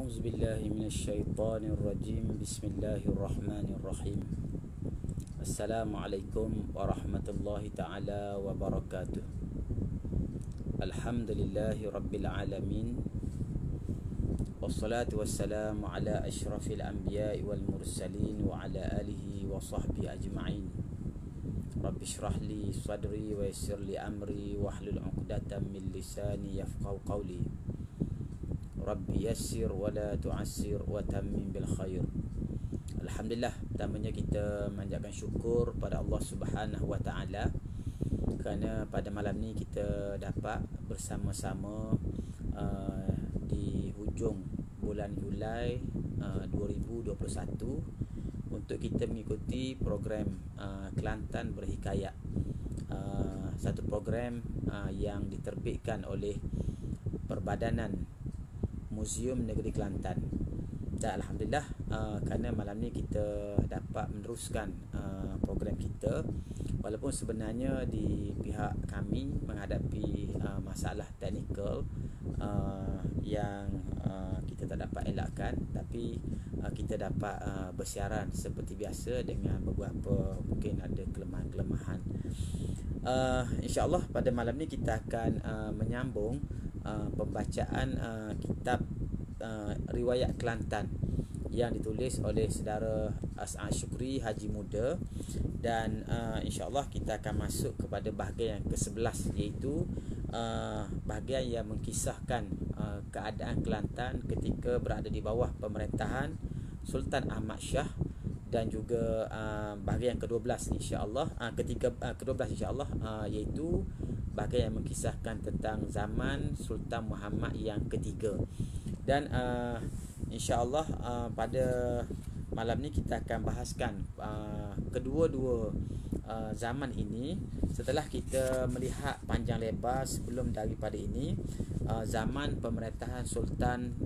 أعوذ بالله من الشيطان الرجيم. بسم الله الرحمن الرحيم. Assalamualaikum warahmatullahi ta'ala wabarakatuh. Alhamdulillahi rabbil alamin. Wassalatu wassalamu ala ashrafil anbiya'i wal mursalin wa ala alihi wa sahbihi ajma'in. Rabbi shrah li sadri wa yassir li amri wahlul 'uqdatam min lisani yafqahu qawli. Rabbi yassir wa la tu'assir wa tammim bil khair. Alhamdulillah, pertamanya kita manjatkan syukur pada Allah Subhanahu wa taala kerana pada malam ni kita dapat bersama-sama di hujung bulan Julai 2021 untuk kita mengikuti program Kelantan Berhikayat, satu program yang diterbitkan oleh Perbadanan Museum Negeri Kelantan. Dan Alhamdulillah, kerana malam ni kita dapat meneruskan program kita, walaupun sebenarnya di pihak kami menghadapi masalah teknikal yang kita tak dapat elakkan, tapi kita dapat bersiaran seperti biasa dengan beberapa mungkin ada kelemahan-kelemahan. InsyaAllah pada malam ni kita akan menyambung pembacaan kitab Riwayat Kelantan yang ditulis oleh saudara As'ad Syukri Haji Muda, dan insyaAllah kita akan masuk kepada bahagian yang ke-11, iaitu bahagian yang mengkisahkan keadaan Kelantan ketika berada di bawah pemerintahan Sultan Ahmad Shah, dan juga bahagian yang ke-12 insyaAllah, ke-12 insyaAllah, iaitu bahagian yang mengkisahkan tentang zaman Sultan Muhammad yang ketiga. Dan insyaAllah pada malam ni kita akan bahaskan kedua-dua zaman ini. Setelah kita melihat panjang lebar sebelum daripada ini, zaman pemerintahan Sultan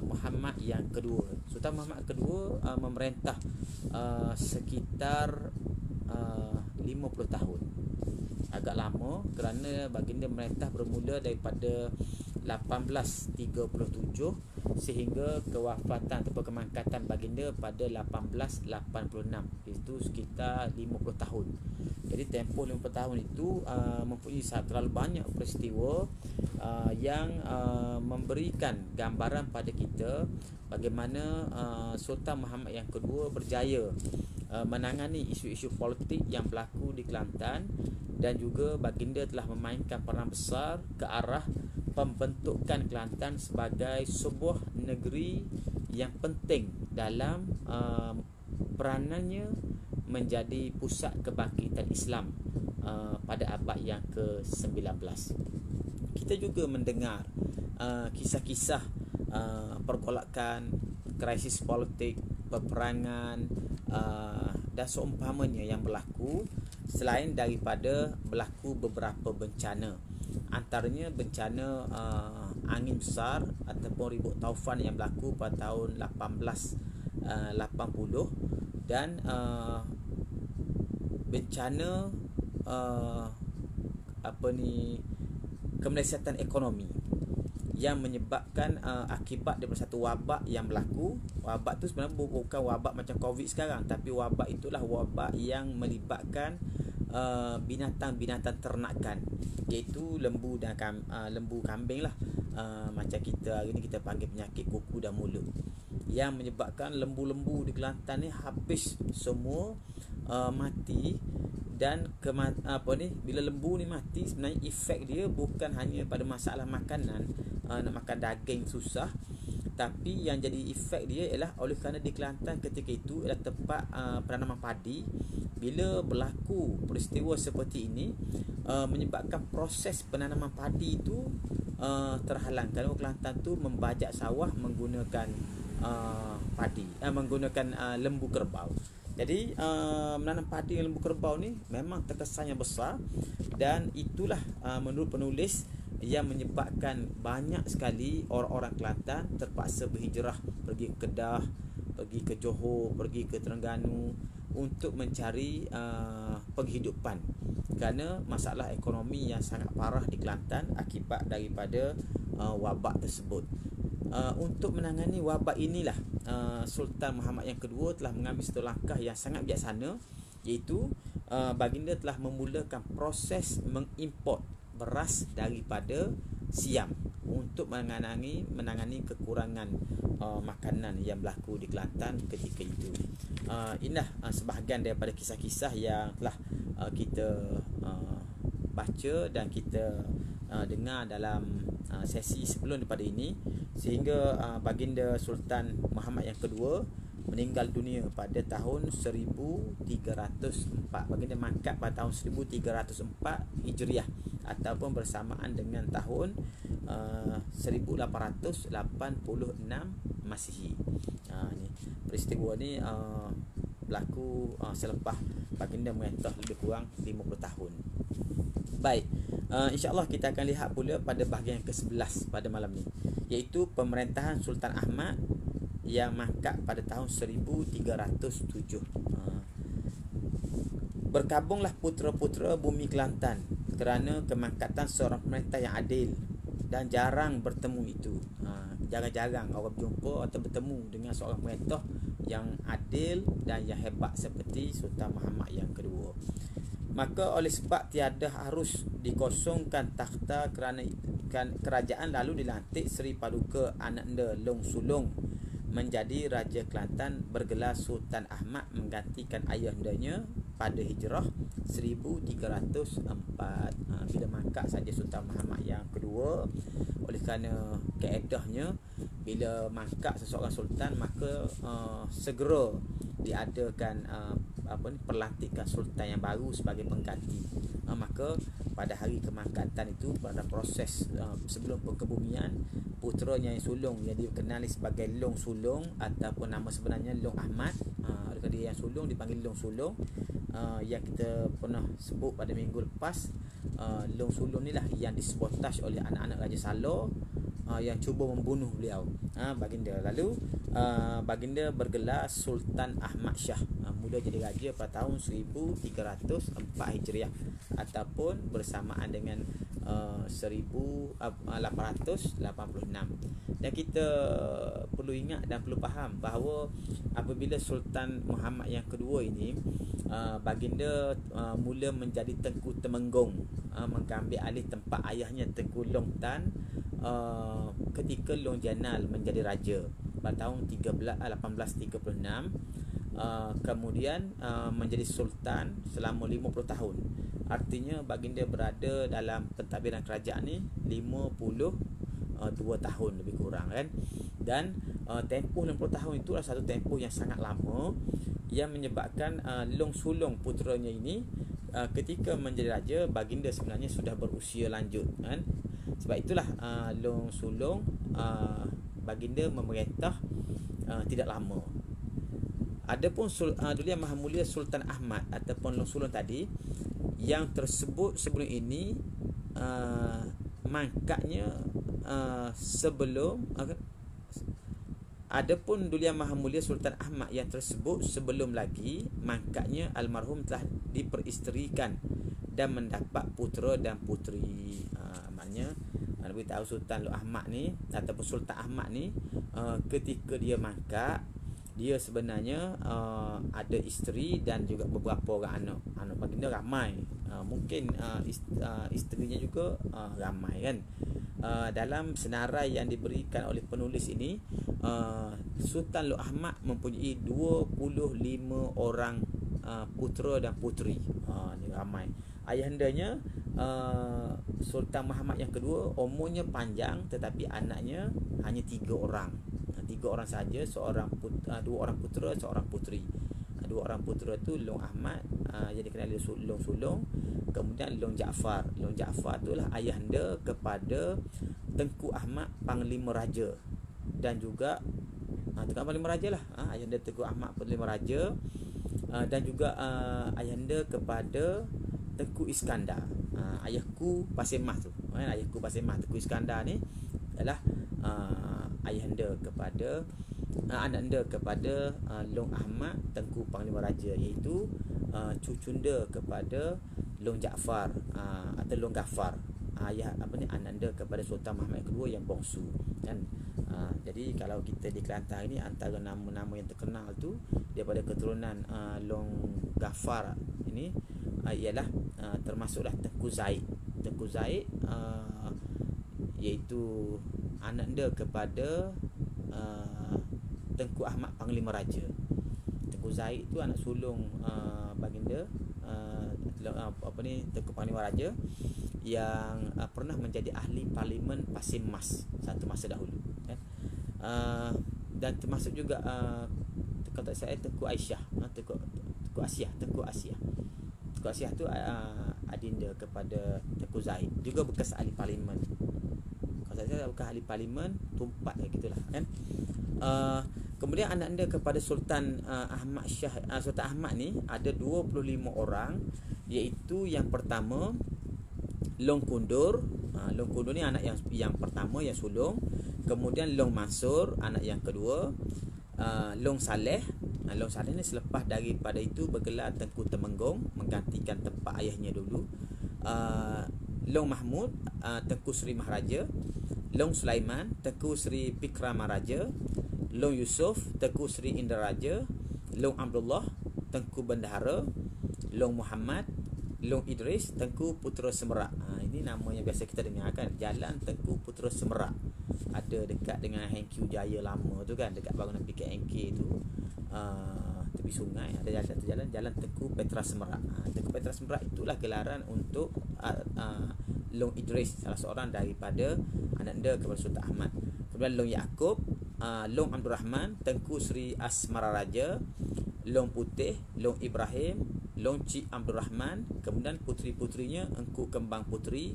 Muhammad yang kedua. Sultan Muhammad kedua memerintah sekitar 50 tahun. Agak lama kerana baginda memerintah bermula daripada 1837 sehingga kewafatan atau kemangkatan baginda pada 1886, itu sekitar 50 tahun. Jadi tempoh 50 tahun itu mempunyai terlalu banyak peristiwa yang memberikan gambaran pada kita bagaimana Sultan Muhammad yang kedua berjaya menangani isu-isu politik yang berlaku di Kelantan, dan juga baginda telah memainkan peranan besar ke arah pembentukan Kelantan sebagai sebuah negeri yang penting dalam peranannya menjadi pusat kebangkitan Islam pada abad yang ke-19. Kita juga mendengar kisah-kisah pergolakan, krisis politik, peperangan dan seumpamanya yang berlaku, selain daripada berlaku beberapa bencana, antaranya bencana angin besar ataupun ribut taufan yang berlaku pada tahun 1880, dan bencana kemelesetan ekonomi yang menyebabkan akibat daripada satu wabak yang berlaku. Wabak tu sebenarnya bukan wabak macam COVID sekarang, tapi wabak itulah wabak yang melibatkan binatang-binatang ternakan, iaitu lembu dan lembu kambing lah. Macam kita hari ni kita panggil penyakit kuku dan mulut, yang menyebabkan lembu-lembu di Kelantan ni habis semua, mati. Dan bila lembu ni mati, sebenarnya efek dia bukan hanya pada masalah makanan, nak makan daging susah, tapi yang jadi efek dia ialah oleh kerana di Kelantan ketika itu ialah tempat penanaman padi. Bila berlaku peristiwa seperti ini, menyebabkan proses penanaman padi itu terhalang, kerana Kelantan tu membajak sawah menggunakan menggunakan lembu kerbau. Jadi menanam padi dengan lembu kerbau ni memang terkesan yang besar, dan itulah menurut penulis yang menyebabkan banyak sekali orang-orang Kelantan terpaksa berhijrah pergi ke Kedah, pergi ke Johor, pergi ke Terengganu untuk mencari penghidupan, kerana masalah ekonomi yang sangat parah di Kelantan akibat daripada wabak tersebut. untuk menangani wabak inilah Sultan Muhammad yang kedua telah mengambil satu langkah yang sangat bijaksana, iaitu baginda telah memulakan proses mengimport beras daripada Siam untuk menangani kekurangan makanan yang berlaku di Kelantan ketika itu. Inilah sebahagian daripada kisah-kisah yang telah kita baca dan kita dengar dalam sesi sebelum daripada ini, sehingga baginda Sultan Muhammad yang kedua meninggal dunia pada tahun 1304. Baginda mangkat pada tahun 1304 Hijriah ataupun bersamaan dengan tahun 1886 Masihi. Ni peristiwa ni berlaku selepas baginda merintah lebih kurang 50 tahun. Baik, insya-Allah kita akan lihat pula pada bahagian ke-11 pada malam ni, iaitu pemerintahan Sultan Ahmad yang mangkat pada tahun 1307. Berkabunglah putera-putera bumi Kelantan kerana kemangkatan seorang pemerintah yang adil, dan jarang bertemu itu. Jarang-jarang orang berjumpa atau bertemu dengan seorang pemerintah yang adil dan yang hebat seperti Sultan Muhammad yang kedua. Maka oleh sebab tiada harus dikosongkan takhta kerana kerajaan, lalu dilantik Seri Paduka Ananda Long Sulong menjadi Raja Kelantan bergelar Sultan Ahmad menggantikan ayahandanya pada Hijrah 1304. Bila mangkat saja Sultan Muhammad yang kedua, oleh kerana kaedahnya bila mangkat seseorang sultan, maka segera diadakan perlantikan sultan yang baru sebagai pengganti. Maka pada hari kemangkatan itu, pada proses sebelum pengkebumian, puteranya yang sulung yang dikenali sebagai Long Sulong ataupun nama sebenarnya Long Ahmad, oleh dia yang sulung dipanggil Long Sulong, yang kita pernah sebut pada minggu lepas. Long Sulong ni lah yang disabotaj oleh anak-anak Raja Salor yang cuba membunuh beliau, baginda. Lalu baginda bergelar Sultan Ahmad Shah, mula jadi raja pada tahun 1304 Hijriah ataupun bersamaan dengan 1886. Dan kita perlu ingat dan perlu faham bahawa apabila Sultan Muhammad yang kedua ini, baginda mula menjadi Tengku Temenggung, mengambil alih tempat ayahnya Tengku Long Tan ketika Long Janal menjadi raja pada tahun 1836. Kemudian menjadi sultan selama 50 tahun. Artinya baginda berada dalam pentadbiran kerajaan ni 52 tahun lebih kurang, kan. Dan tempoh 50 tahun itu adalah satu tempoh yang sangat lama, yang menyebabkan Long Sulong puteranya ini ketika menjadi raja, baginda sebenarnya sudah berusia lanjut, kan. Sebab itulah Long Sulong baginda memerintah tidak lama. Adapun Duli Yang Maha Mulia Sultan Ahmad ataupun Long Sulong tadi yang tersebut sebelum ini, mangkatnya sebelum adapun Duli Yang Maha Mulia Sultan Ahmad yang tersebut sebelum lagi mangkatnya almarhum telah diperisterikan dan mendapat putera dan puteri. Maknanya Nabi tahu Sultan Ahmad ni ataupun Sultan Ahmad ni, ketika dia mangkat, dia sebenarnya ada isteri dan juga beberapa orang anak. Anak baginda ramai, mungkin isterinya juga ramai, kan. Dalam senarai yang diberikan oleh penulis ini, Sultan Long Ahmad mempunyai 25 orang putera dan puteri. Ni ramai. Ayahandanya Sultan Muhammad yang kedua umurnya panjang, tetapi anaknya hanya 3 orang. 3 orang saja, dua orang putera, seorang puteri. 2 orang putera tu Long Ahmad yang dikenali Long Sulong, kemudian Long Jaafar. Long Jaafar itulah ayahanda kepada Tengku Ahmad Panglima Raja, dan juga Tengku Panglima Raja lah, ayahanda Tengku Ahmad Panglima Raja, dan juga ayahanda kepada Tengku Iskandar, ayahku Pasir Mas tu, ayahku Pasir Mas. Tengku Iskandar ni adalah ayahanda kepada ananda kepada Long Ahmad Tengku Panglima Raja, iaitu cucunda kepada Long Jaafar atau Long Ghaffar. ananda kepada Sultan Mahmud yang kedua yang bongsu kan. Jadi kalau kita di Kelantan ini, antara nama-nama yang terkenal tu daripada keturunan Long Ghaffar ini ialah termasuklah Tengku Zaid. Tengku Zaid iaitu ananda kepada Tengku Ahmad Panglima Raja. Tengku Zaid tu anak sulung baginda Tengku Panglima Raja yang pernah menjadi ahli parlimen Pasir Mas satu masa dahulu kan. Dan termasuk juga kalau tak saya Tengku Aisyah, Tengku Asia tu adinda kepada Tengku Zaid, juga bekas ahli parlimen. Kalau saya bekas ahli parlimen, tumpat gitulah kan. Kemudian anak-anda kepada Sultan Sultan Ahmad ni ada 25 orang, iaitu yang pertama Long Kundur. Long Kundur ni anak yang pertama yang sulung. Kemudian Long Mansur anak yang kedua. Long Saleh. Long Saleh ni selepas daripada itu bergelar Tengku Temenggung, menggantikan tempat ayahnya dulu. Long Mahmud Tengku Seri Maharaja. Long Sulaiman Tengku Seri Pikramaraja. Long Yusuf Tengku Seri Indaraja. Long Abdullah Tengku Bendahara. Long Muhammad Long Idris Tengku Putera Semerak. Ini nama yang biasa kita dengar kan, Jalan Tengku Putera Semerak. Ada dekat dengan Hengkiu Jaya lama tu kan, dekat bangunan PKNK tu, tepi sungai ada jalan Tengku Petra Semerak. Tengku Petra Semerak itulah gelaran untuk Long Idris, salah seorang daripada ananda kepada Sultan Ahmad. Kemudian Long Yaakob, Long Abdul Rahman Tengku Seri Asmara Raja. Long Putih Long Ibrahim, Long Cik Abdul Rahman. Kemudian puteri-puterinya Engku Kembang Puteri,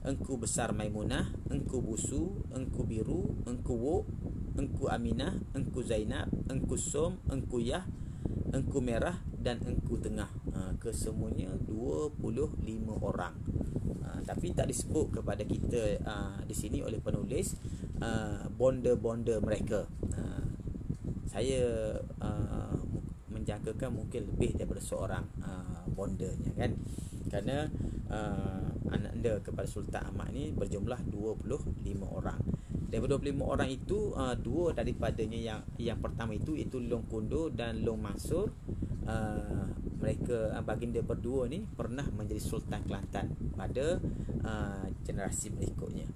Engku Besar Maimunah, Engku Busu, Engku Biru, Engku Wok, Engku Aminah, Engku Zainab, Engku Som, Engku Yah, Engku Merah dan Engku Tengah. Kesemuanya 25 orang. Tapi tak disebut kepada kita di sini oleh penulis bonda-bonda mereka. Saya menjangkakan mungkin lebih daripada seorang bondanya kan, kerana anak-anda kepada Sultan Ahmad ni berjumlah 25 orang. Daripada 25 orang itu, dua daripadanya yang pertama itu iaitu Long Kundur dan Long Mansur, mereka baginda berdua ni pernah menjadi Sultan Kelantan pada generasi berikutnya.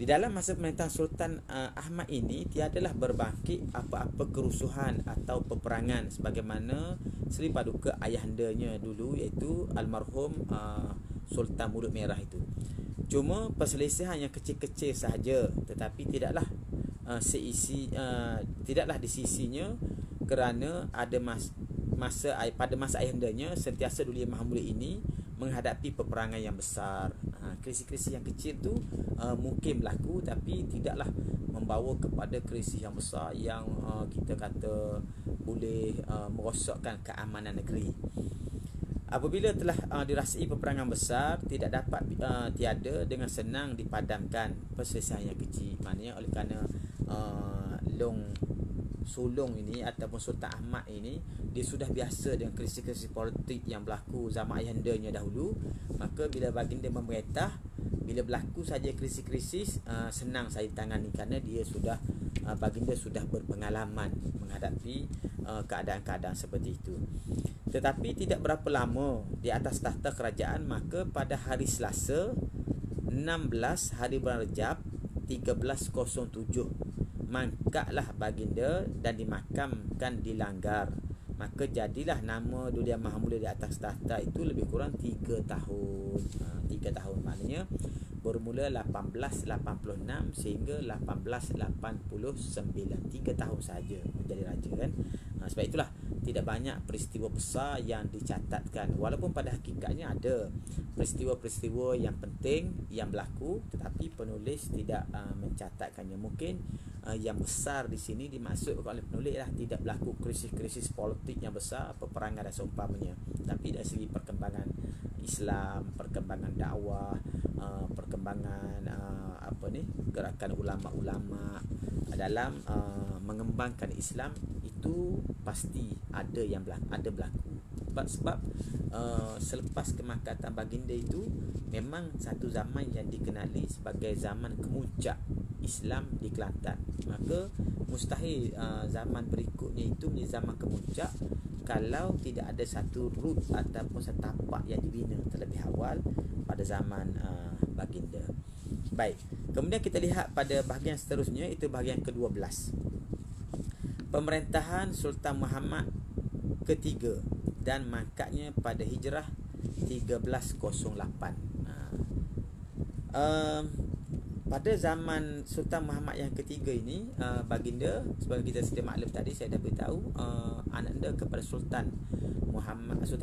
Di dalam masa pemerintahan Sultan Ahmad ini tiadalah berbangkit apa-apa kerusuhan atau peperangan sebagaimana Seri Paduka ayahandanya dulu, iaitu almarhum Sultan Mulut Merah itu. Cuma perselisihan yang kecil-kecil sahaja, tetapi tidaklah di sisinya, kerana ada pada masa ayahandanya sentiasa Duli Yang Maha Mulia ini menghadapi peperangan yang besar. Krisis-krisis yang kecil tu mungkin berlaku, tapi tidaklah membawa kepada krisis yang besar yang kita kata boleh merosakkan keamanan negeri. Apabila telah dirasai peperangan besar, tidak dapat tiada dengan senang dipadamkan perselisihan yang kecil. Maknanya oleh kerana Long Sulung ini ataupun Sultan Ahmad ini, dia sudah biasa dengan krisis-krisis politik yang berlaku zaman ayahandanya dahulu, maka bila baginda memerintah, bila berlaku saja krisis-krisis, senang saya tangani, kerana dia sudah baginda sudah berpengalaman menghadapi keadaan-keadaan seperti itu. Tetapi tidak berapa lama di atas tahta kerajaan, maka pada hari Selasa 16 hari bulan Rejab 1307 mangkatlah baginda dan dimakamkan di Langgar. Maka jadilah nama Duli Yang Maha Mulia di atas tahta itu lebih kurang 3 tahun. 3 tahun maknanya bermula 1886 sehingga 1889. 3 tahun saja menjadi raja kan. Sebab itulah tidak banyak peristiwa besar yang dicatatkan, walaupun pada hakikatnya ada peristiwa-peristiwa yang penting yang berlaku, tetapi penulis tidak mencatatkannya. Mungkin yang besar di sini dimaksud oleh penulis lah tidak berlaku krisis-krisis politik yang besar, peperangan dan seumpamanya, tapi dari segi perkembangan Islam, perkembangan dakwah, perkembangan gerakan ulama-ulama dalam mengembangkan Islam, itu pasti ada berlaku. sebab selepas kemakatan baginda itu memang satu zaman yang dikenali sebagai zaman kemuncak Islam di Kelantan. Maka mustahil zaman berikutnya itu menjadi zaman kemuncak kalau tidak ada satu root ataupun satu tapak yang dibina terlebih awal pada zaman baginda. Baik, kemudian kita lihat pada bahagian seterusnya, itu bahagian ke-12. Pemerintahan Sultan Muhammad ketiga dan mangkatnya pada Hijrah 1308. Pada zaman Sultan Muhammad yang ketiga ini, baginda, sebagai kita sedia maklum tadi, saya dah beritahu, ananda kepada Sultan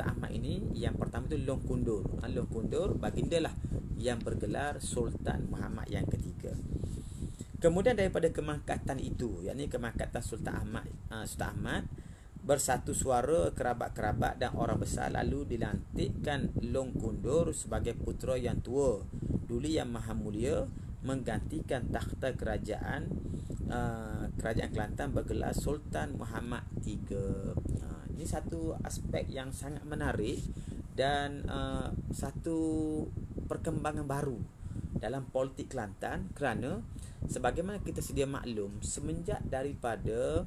Ahmad ini, yang pertama itu Long Kundur. Long Kundur, baginda lah yang bergelar Sultan Muhammad yang ketiga. Kemudian daripada kemangkatan itu, yakni kemangkatan Sultan Ahmad, bersatu suara kerabat-kerabat dan orang besar, lalu dilantikkan Long Kundur sebagai putera yang tua, Duli Yang Maha Mulia, menggantikan takhta kerajaan Kelantan bergelar Sultan Muhammad III. Ini satu aspek yang sangat menarik dan satu perkembangan baru dalam politik Kelantan, kerana sebagaimana kita sedia maklum, semenjak daripada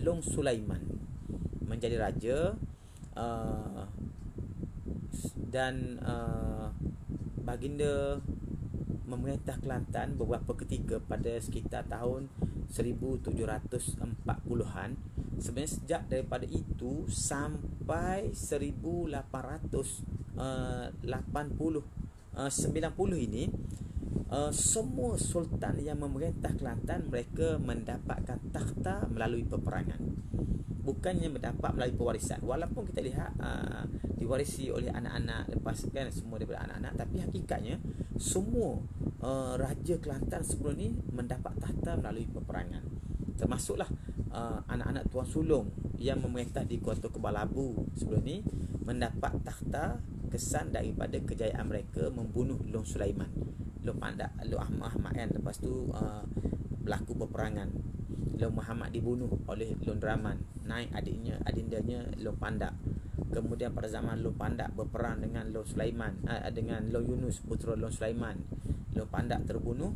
Long Sulaiman menjadi raja dan baginda memerintah Kelantan beberapa ketika pada sekitar tahun 1740-an. Sebenarnya sejak daripada itu sampai 1890 ini, semua sultan yang memerintah Kelantan, mereka mendapatkan takhta melalui peperangan, bukannya mendapat melalui pewarisan. Walaupun kita lihat diwarisi oleh anak-anak, lepas kan semua daripada anak-anak, tapi hakikatnya semua raja Kelantan sebelum ni mendapat takhta melalui peperangan. Termasuklah anak-anak Tuan Sulong yang memerintah di Kuala Kebalabu sebelum ni mendapat takhta kesan daripada kejayaan mereka membunuh Long Sulaiman, Long Ahmad kan. Lepas tu berlaku peperangan, Long Muhammad dibunuh oleh Long Draman, naik adindanya Long Pandak. Kemudian pada zaman Long Pandak berperang dengan Long Sulaiman, dengan Long Yunus, putera Long Sulaiman. Long Pandak terbunuh,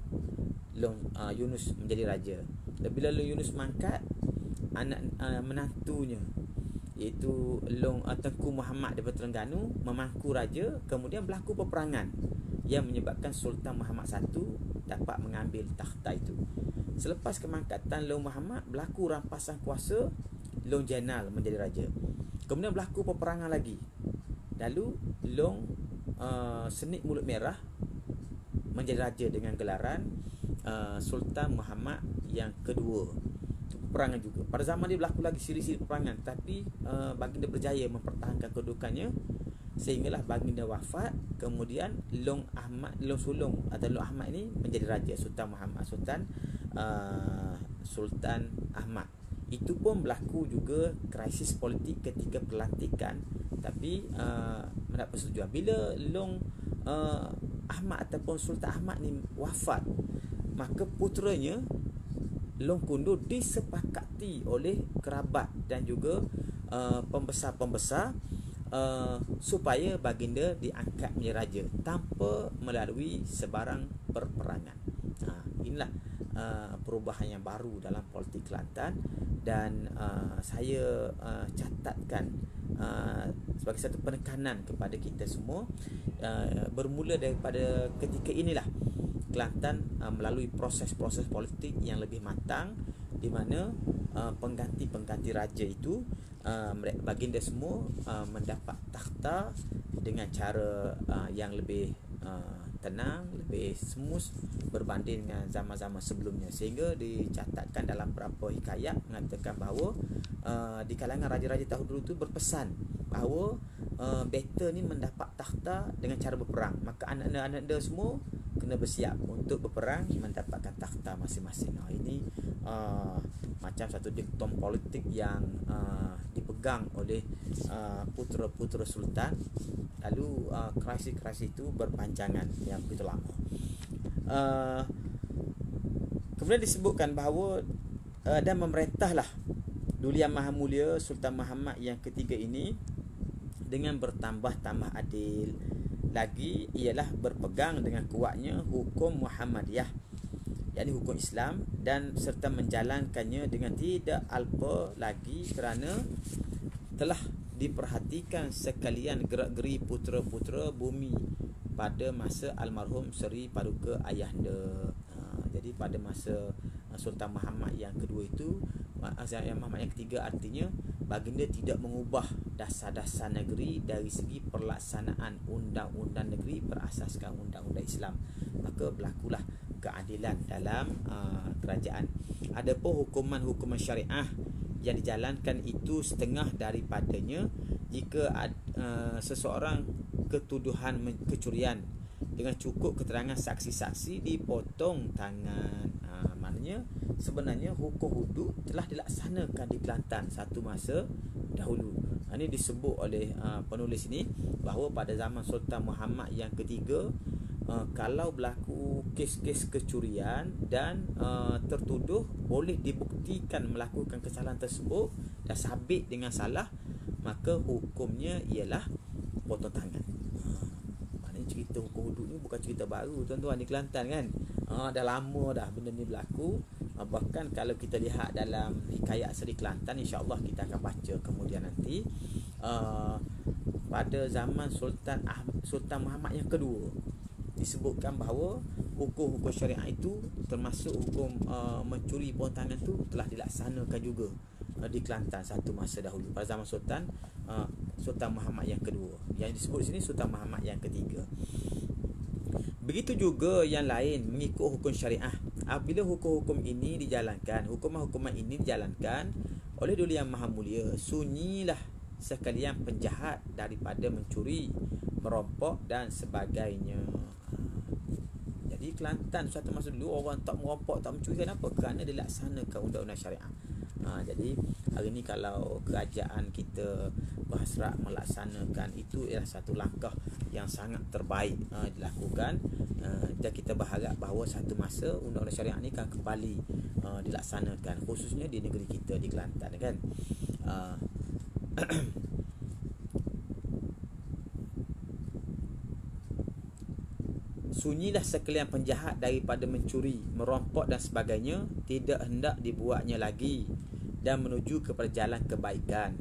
Long Yunus menjadi raja. Bila Long Yunus mangkat, anak menantunya iaitu Long Tengku Muhammad daripada Terengganu memangku raja. Kemudian berlaku peperangan yang menyebabkan Sultan Muhammad I dapat mengambil takhta itu. Selepas kemangkatan Long Muhammad, berlaku rampasan kuasa, Long Jenal menjadi raja. Kemudian berlaku peperangan lagi, lalu Long Senik Mulut Merah menjadi raja dengan gelaran Sultan Muhammad yang kedua. Peperangan juga. Pada zaman dia berlaku lagi siri-siri peperangan, tapi baginda berjaya mempertahankan kedudukannya sehinggalah baginda wafat. Kemudian Long Sulong atau Long Ahmad ini menjadi raja, Sultan Ahmad. Itu pun berlaku juga krisis politik ketika pelantikan, tapi mendapat persetujuan. Bila Long Ahmad ataupun Sultan Ahmad ni wafat, maka puteranya Long Kundur disepakati oleh kerabat dan juga pembesar-pembesar supaya baginda diangkat menjadi raja tanpa melalui sebarang perperangan. Inilah perubahan yang baru dalam politik Kelantan, dan saya catatkan sebagai satu penekanan kepada kita semua, bermula daripada ketika inilah Kelantan melalui proses-proses politik yang lebih matang, di mana pengganti-pengganti raja itu baginda semua mendapat takhta dengan cara yang lebih tenang, lebih smooth berbanding dengan zaman-zaman sebelumnya. Sehingga dicatatkan dalam beberapa hikayat mengatakan bahawa di kalangan raja-raja tahun dulu itu berpesan bahawa better ni mendapat takhta dengan cara berperang, maka anak-anak semua kena bersiap untuk berperang mendapatkan takhta masing-masing. Ini macam satu dikton politik yang dipegang oleh putera-putera sultan. Lalu krisis-krisis itu berpanjangan yang begitu lama. Kemudian disebutkan bahawa dan memerintahlah Duli Yang Maha Mulia Sultan Muhammad yang ketiga ini dengan bertambah-tambah adil. Lagi ialah berpegang dengan kuatnya hukum Muhammadiyah, yakni hukum Islam, dan serta menjalankannya dengan tidak alpa lagi kerana telah diperhatikan sekalian gerak-geri putera-putera bumi pada masa almarhum Seri Paduka Ayahanda. Jadi pada masa Sultan Muhammad yang kedua itu, yang Muhammad yang ketiga, artinya baginda tidak mengubah dasar-dasar negeri dari segi pelaksanaan undang-undang negeri berasaskan undang-undang Islam. Maka berlakulah keadilan dalam kerajaan. Adapun hukuman-hukuman syariah yang dijalankan itu setengah daripadanya jika seseorang ketuduhan kecurian, dengan cukup keterangan saksi-saksi dipotong tangan. Maknanya sebenarnya hukum hudud telah dilaksanakan di Kelantan satu masa dahulu. Ini disebut oleh penulis ini bahawa pada zaman Sultan Muhammad yang ketiga, kalau berlaku kes-kes kecurian dan tertuduh boleh dibuktikan melakukan kesalahan tersebut dan sabit dengan salah, maka hukumnya ialah potong tangan. Cerita hukum hudud ni bukan cerita baru tuan-tuan di Kelantan kan. Dah lama dah benda ni berlaku. Bahkan kalau kita lihat dalam hikayat Seri Kelantan, insya-Allah kita akan baca kemudian nanti, pada zaman Sultan Muhammad yang kedua disebutkan bahawa hukum-hukum syariah itu termasuk hukum mencuri potong tangan tu telah dilaksanakan juga di Kelantan satu masa dahulu pada zaman Sultan Muhammad yang kedua. Yang disebut sini Sultan Muhammad yang ketiga. Begitu juga yang lain mengikut hukum syariah. Apabila hukum-hukum ini dijalankan, hukuman-hukuman ini dijalankan oleh Duli Yang Maha Mulia, sunyilah sekalian penjahat daripada mencuri, merompok dan sebagainya. Jadi Kelantan suatu masa dulu orang tak merompok, tak mencuri. Kenapa? Kerana dilaksanakan undang-undang syariah. Jadi hari ni kalau kerajaan kita berhasrat melaksanakan itu, ialah satu langkah yang sangat terbaik dilakukan, dan kita berharap bahawa satu masa undang-undang syariah ni akan kembali dilaksanakan, khususnya di negeri kita di Kelantan kan. Sunyilah sekalian penjahat daripada mencuri, merompok dan sebagainya, tidak hendak dibuatnya lagi, dan menuju kepada jalan kebaikan,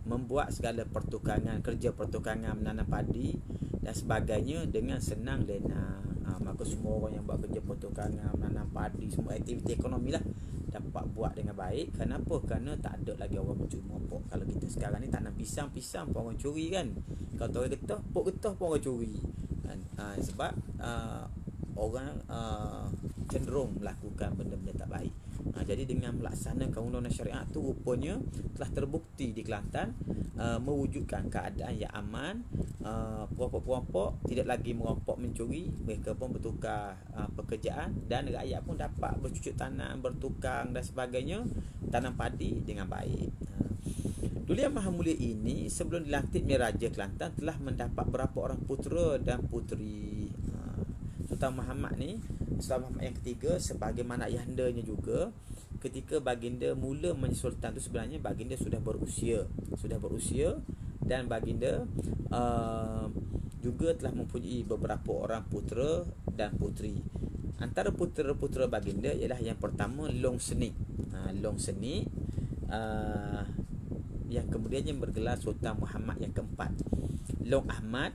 membuat segala pertukangan, kerja pertukangan, menanam padi dan sebagainya dengan senang lena. Maka semua orang yang buat kerja pertukangan, menanam padi, semua aktiviti ekonomi lah dapat buat dengan baik. Kenapa? Kerana tak ada lagi orang mencuri merompok. Kalau kita sekarang ni tanam pisang pun orang curi kan. Kalau orang getah, pok getah pun orang curi. Sebab orang cenderung melakukan benda-benda tak baik. Jadi dengan melaksanakan undang-undang syariat tu, rupanya telah terbukti di Kelantan mewujudkan keadaan yang aman. Perampok-perampok tidak lagi merompok mencuri, mereka pun bertukar pekerjaan, dan rakyat pun dapat bercucuk tanam, bertukang dan sebagainya, tanam padi dengan baik. Duli Yang Maha Mulia ini sebelum dilantiknya Raja Kelantan telah mendapat berapa orang putera dan puteri. Sultan Muhammad ni, Sultan Muhammad yang ketiga, sebagaimana ayahandanya juga, ketika baginda mula menjadi sultan tu sebenarnya baginda sudah berusia, dan baginda juga telah mempunyai beberapa orang putera dan puteri. Antara putera-putera baginda ialah yang pertama Long Senik. Long Senik yang kemudiannya bergelar Sultan Muhammad yang keempat. Long Ahmad,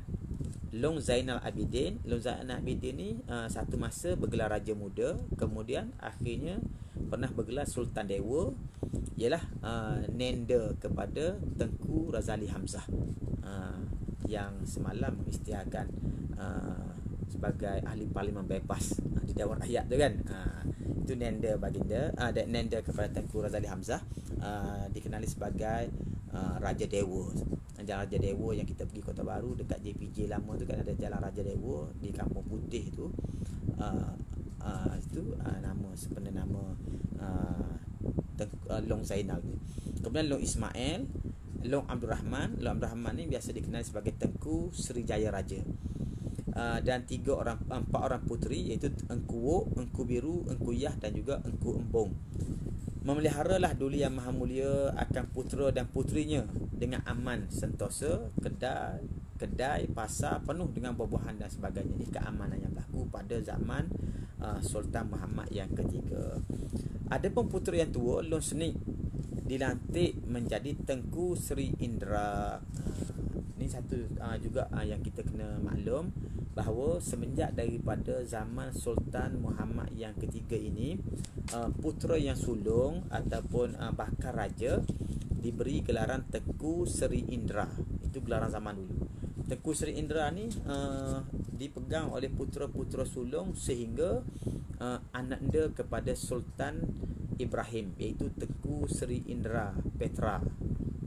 Long Zainal Abidin. Long Zainal Abidin ni satu masa bergelar Raja Muda, kemudian akhirnya pernah bergelar Sultan Dewa, ialah nenda kepada Tengku Razali Hamzah, yang semalam mengisytiharkan sebagai ahli parlimen bebas di Dewan Rakyat tu kan. Itu nenda baginda, nenda kepada Tengku Razali Hamzah, dikenali sebagai Raja Dewa. Jalan Raja Dewa yang kita pergi Kota Baru dekat JPJ lama tu kan, ada Jalan Raja Dewa di Kampung Putih tu. Itu nama sebenarnya nama Long Zainal ni. Kemudian Long Ismail, Long Abdul Rahman. Long Abdul Rahman ni biasa dikenali sebagai Tengku Srijaya Raja. Dan 4 orang puteri, iaitu Engku Wok, Engku Biru, Engku Yah dan juga Engku Embong. memeliharalah Duli Yang Maha Mulia akan putera dan putrinya dengan aman sentosa, kedai, pasar penuh dengan buah-buahan dan sebagainya. Ini keamanan yang berlaku pada zaman Sultan Muhammad yang ketiga. Adapun putera yang tua, Long Senik, dilantik menjadi Tengku Seri Indra. Ini satu juga yang kita kena maklum, bahawa semenjak daripada zaman Sultan Muhammad yang ketiga ini, putera yang sulung ataupun bakal raja diberi gelaran Tengku Seri Indra. Itu gelaran zaman dulu. Tengku Seri Indra ni dipegang oleh putera-putera sulung sehingga ananda kepada Sultan Ibrahim, iaitu Tengku Seri Indra Petra.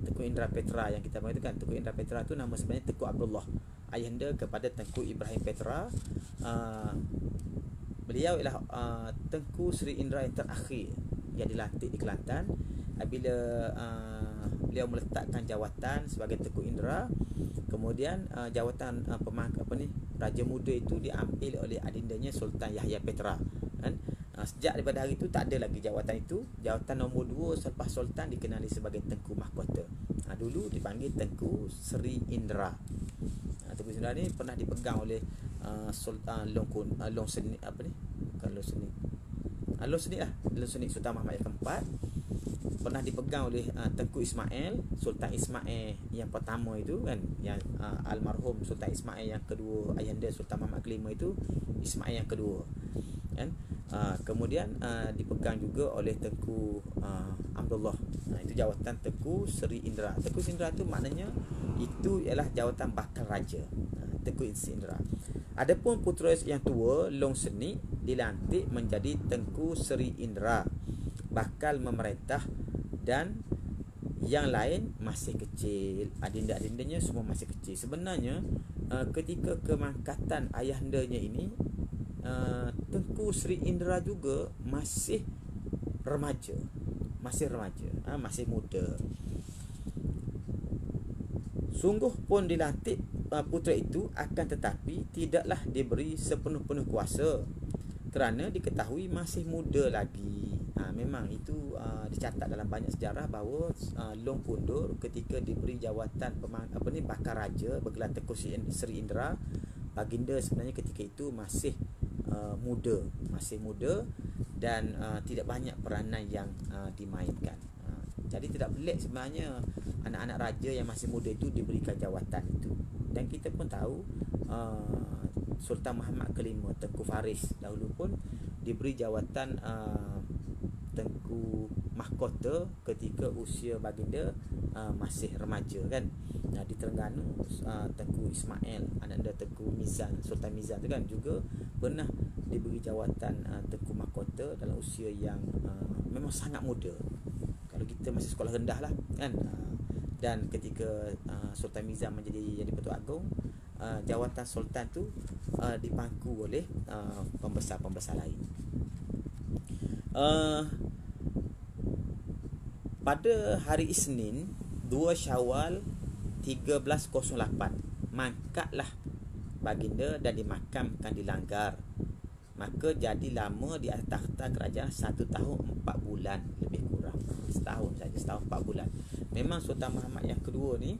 Tengku Indra Petra yang kita panggil kan, Tengku Indra Petra tu nama sebenarnya Tengku Abdullah, ayahanda kepada Tengku Ibrahim Petra. Beliau ialah Tengku Seri Indra yang terakhir yang dilantik di Kelantan. Bila beliau meletakkan jawatan sebagai Tengku Indra, kemudian jawatan Raja Muda itu diambil oleh adindanya Sultan Yahya Petra kan. Sejak daripada hari itu tak ada lagi jawatan itu. Jawatan nombor 2 selepas Sultan dikenali sebagai Tengku Mahkota. Dulu dipanggil Tengku Seri Indra. Tengku Seri Indra ni pernah dipegang oleh Sultan Long Senik, bukan Long Senik, Long Senik lah, Long Senik Sultan Muhammad yang keempat. Pernah dipegang oleh Tengku Ismail, Sultan Ismail yang pertama itu kan, yang almarhum Sultan Ismail yang kedua, ayahanda Sultan Muhammad kelima itu Ismail yang kedua kan. Kemudian dipegang juga oleh Tengku Abdullah. Itu jawatan Tengku Seri Indra. Tengku Seri Indra tu maknanya itu ialah jawatan bakal raja, Tengku Seri Indra. Adapun putera yang tua, Long Senik, dilantik menjadi Tengku Seri Indra, bakal memerintah, dan yang lain masih kecil. Adinda-adindanya semua masih kecil. Sebenarnya ketika kemangkatan ayahandanya ini, Tengku Seri Indra juga masih remaja, masih muda. Sungguh pun dilantik putera itu, akan tetapi tidaklah diberi sepenuh-penuh kuasa kerana diketahui masih muda lagi. Memang itu dicatat dalam banyak sejarah bahawa Long Pundur ketika diberi jawatan bakal raja bergelar Tengku Seri Indra, baginda sebenarnya ketika itu masih muda dan tidak banyak peranan yang dimainkan. Jadi tidak pelik sebenarnya anak-anak raja yang masih muda itu diberikan jawatan itu. Dan kita pun tahu Sultan Muhammad kelima, Tengku Faris, dahulu pun diberi jawatan Tengku Mahkota ketika usia baginda masih remaja kan. Di Terengganu, Tengku Ismail, ananda Tengku Mizan, Sultan Mizan tu kan, juga pernah diberi jawatan Tengku Mahkota dalam usia yang memang sangat muda. Kalau kita masih sekolah rendah lah kan. Dan ketika Sultan Mizan jadi Pertua Agong, jawatan Sultan tu dipangku oleh pembesar-pembesar lain. Pada hari Isnin 2 Syawal 1308, mangkatlah baginda dan dimakamkan di Langgar. Maka jadi lama di atas takhta kerajaan 1 tahun 4 bulan, lebih kurang setahun saja, setahun 4 bulan. Memang Sultan Muhammad yang kedua ni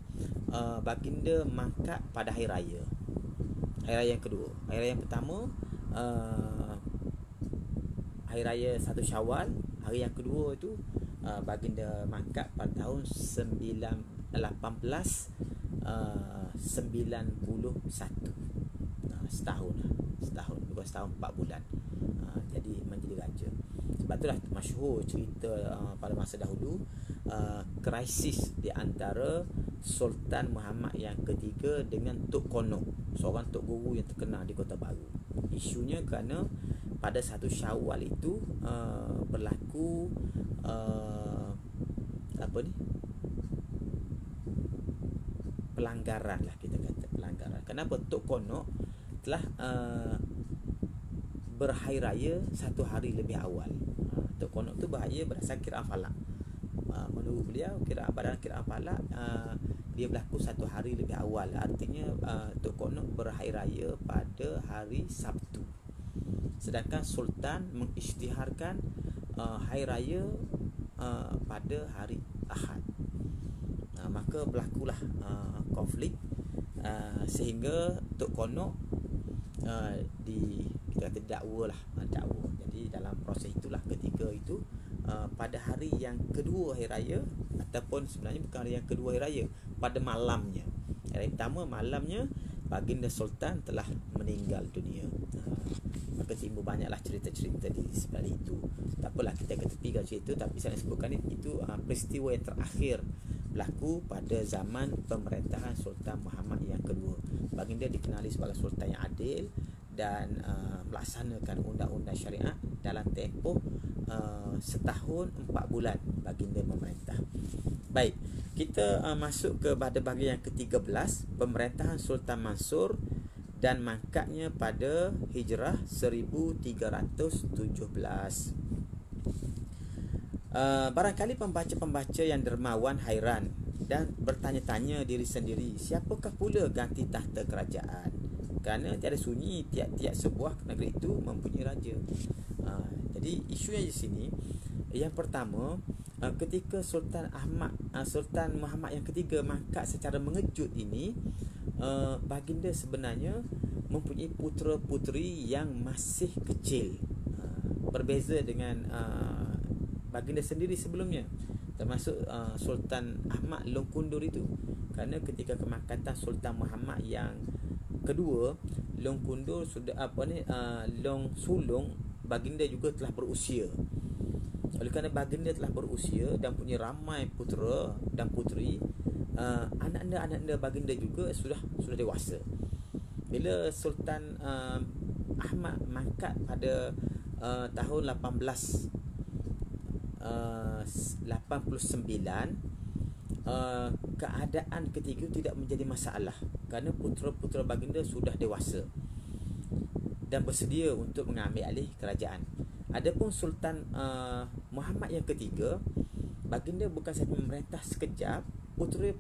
baginda mangkat pada hari raya. Hari raya yang kedua. Hari raya yang pertama hari raya 1 Syawal. Hari yang kedua itu baginda mangkat pada tahun 1891. Setahun bukan setahun 4 bulan. Jadi menjadi raja. Sebab itulah masyhur cerita pada masa dahulu, krisis di antara Sultan Muhammad yang ketiga dengan Tok Konok, seorang tok guru yang terkenal di Kota Baru. Isunya kerana pada 1 Syawal itu berlaku pelanggaran lah, kita kata pelanggaran. Kenapa? Tok Konok telah berhari raya 1 hari lebih awal. Tok Konok tu berhari berdasarkan kiraan falak. Menurut beliau, badan kiraan falak, dia berlaku 1 hari lebih awal. Artinya Tok Konok berhari raya pada hari Sabtu. Sedangkan Sultan mengisytiharkan hari raya pada hari Ahad. Maka berlakulah konflik sehingga Tok Konok kita kata dakwa. Jadi dalam proses itulah ketika itu pada hari yang kedua hari raya, ataupun sebenarnya bukan hari yang kedua hari raya, pada malamnya. Hari pertama malamnya Baginda Sultan telah meninggal dunia. Maka timbul banyaklah cerita-cerita di sebalik itu. Tak apalah, kita ketepikan cerita, tapi saya nak sebutkan itu peristiwa yang terakhir berlaku pada zaman pemerintahan Sultan Muhammad yang kedua. Baginda dikenali sebagai sultan yang adil dan melaksanakan undang-undang syariat dalam tempoh setahun 4 bulan Baginda memerintah. Baik, kita masuk kepada bahagian yang ke-13, pemerintahan Sultan Mansur dan mangkatnya pada Hijrah 1317. Barangkali pembaca-pembaca yang dermawan hairan dan bertanya-tanya diri sendiri, siapakah pula ganti tahta kerajaan? Kerana tiada sunyi tiap-tiap sebuah negeri itu mempunyai raja. Jadi isunya di sini, yang pertama, ketika Sultan Muhammad yang ketiga mangkat secara mengejut ini, Baginda sebenarnya mempunyai putera-puteri yang masih kecil, berbeza dengan Baginda sendiri sebelumnya, termasuk Sultan Ahmad Long Kundur itu. Kerana ketika kemangkatan Sultan Muhammad yang kedua, Long Kundur sudah Long Sulong, Baginda juga telah berusia. Oleh kerana Baginda telah berusia dan punya ramai putera dan puteri, anak-anak Baginda juga sudah dewasa. Bila Sultan Ahmad mangkat pada tahun 1889, keadaan ketika itu tidak menjadi masalah kerana putera-putera Baginda sudah dewasa dan bersedia untuk mengambil alih kerajaan. Adapun Sultan Muhammad yang ketiga, Baginda bukan sahaja memerintah sekejap,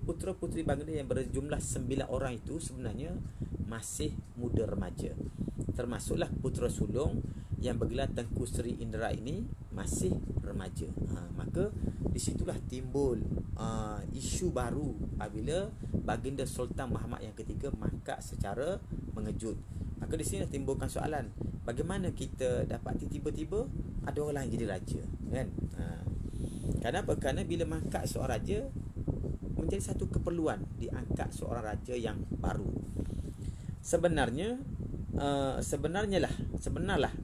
putera-puteri Baginda yang berjumlah 9 orang itu sebenarnya masih muda remaja. Termasuklah putera sulung yang bergelar Tengku Seri Indra ini masih remaja. Maka disitulah timbul isu baru apabila Baginda Sultan Muhammad yang ketiga mangkat secara mengejut. Maka di sini timbulkan soalan, bagaimana kita dapat tiba-tiba ada orang lain jadi raja, kan? Kenapa? Kerana bila mangkat seorang raja, menjadi satu keperluan diangkat seorang raja yang baru. Sebenarnya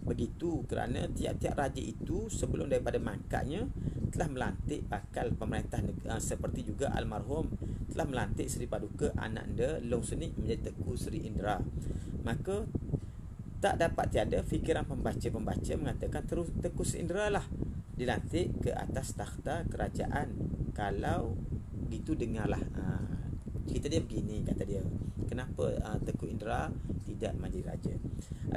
begitu, kerana tiap-tiap raja itu sebelum daripada mangkatnya telah melantik bakal pemerintah seperti juga almarhum telah melantik Seri Paduka anak anda Long Senik menjadi Tengku Seri Indra. Maka tak dapat tiada fikiran pembaca-pembaca mengatakan terus Tengku Seri Indra lah dilantik ke atas takhta kerajaan. Kalau gitu dengarlah, cerita dia begini, kata dia, kenapa Tengku Indra tidak menjadi raja.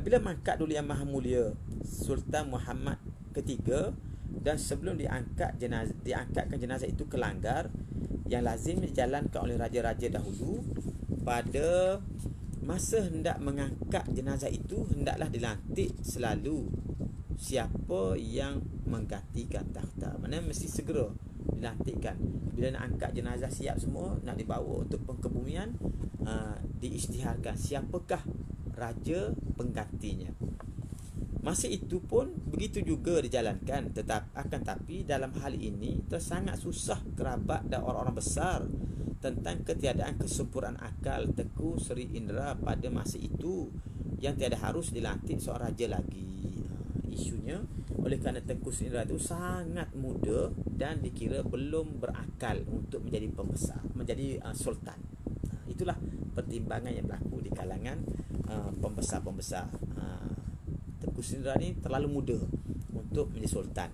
Bila mangkat dulu Yang Maha Mulia Sultan Muhammad ketiga, dan sebelum diangkatkan jenazah itu ke langgar yang lazim dijalankan oleh raja-raja dahulu, pada masa hendak mengangkat jenazah itu hendaklah dilantik selalu siapa yang menggantikan takhta. Maknanya mesti segera dilantikkan. Bila nak angkat jenazah siap semua, nak dibawa untuk pengkebumian, diisytiharkan siapakah raja penggantinya. Masa itu pun begitu juga dijalankan, tapi dalam hal ini tersangat susah kerabat dan orang-orang besar tentang ketiadaan kesempurnaan akal Tengku Seri Indra pada masa itu, yang tiada harus dilantik seorang raja lagi. Isunya oleh kerana Tengku Seri Indra itu sangat muda dan dikira belum berakal untuk menjadi pembesar, menjadi sultan. Itulah pertimbangan yang berlaku di kalangan pembesar-pembesar. Tengku Seri Indra ni terlalu muda untuk menjadi sultan.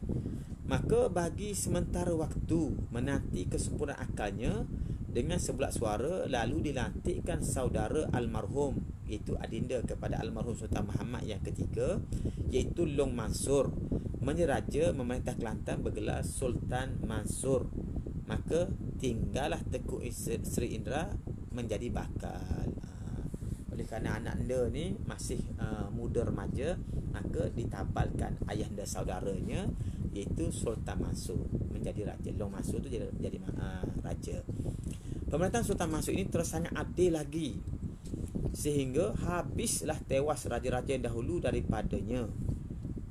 Maka bagi sementara waktu menanti kesempurnaan akalnya, dengan sebulat suara lalu dilantikkan saudara almarhum, iaitu adinda kepada almarhum Sultan Muhammad yang ketiga, iaitu Long Mansur, menjadi memerintah Kelantan bergelar Sultan Mansur. Maka tinggallah Tengku Seri Indra menjadi bakal. Oleh kerana anak anda ni masih muda remaja, maka ditabalkan ayahanda saudaranya, iaitu Sultan Mansur menjadi raja. Long Mansur tu jadi raja. Pemerintahan Sultan Mansur ini terus sangat adil lagi, sehingga habislah tewas raja-raja yang dahulu daripadanya.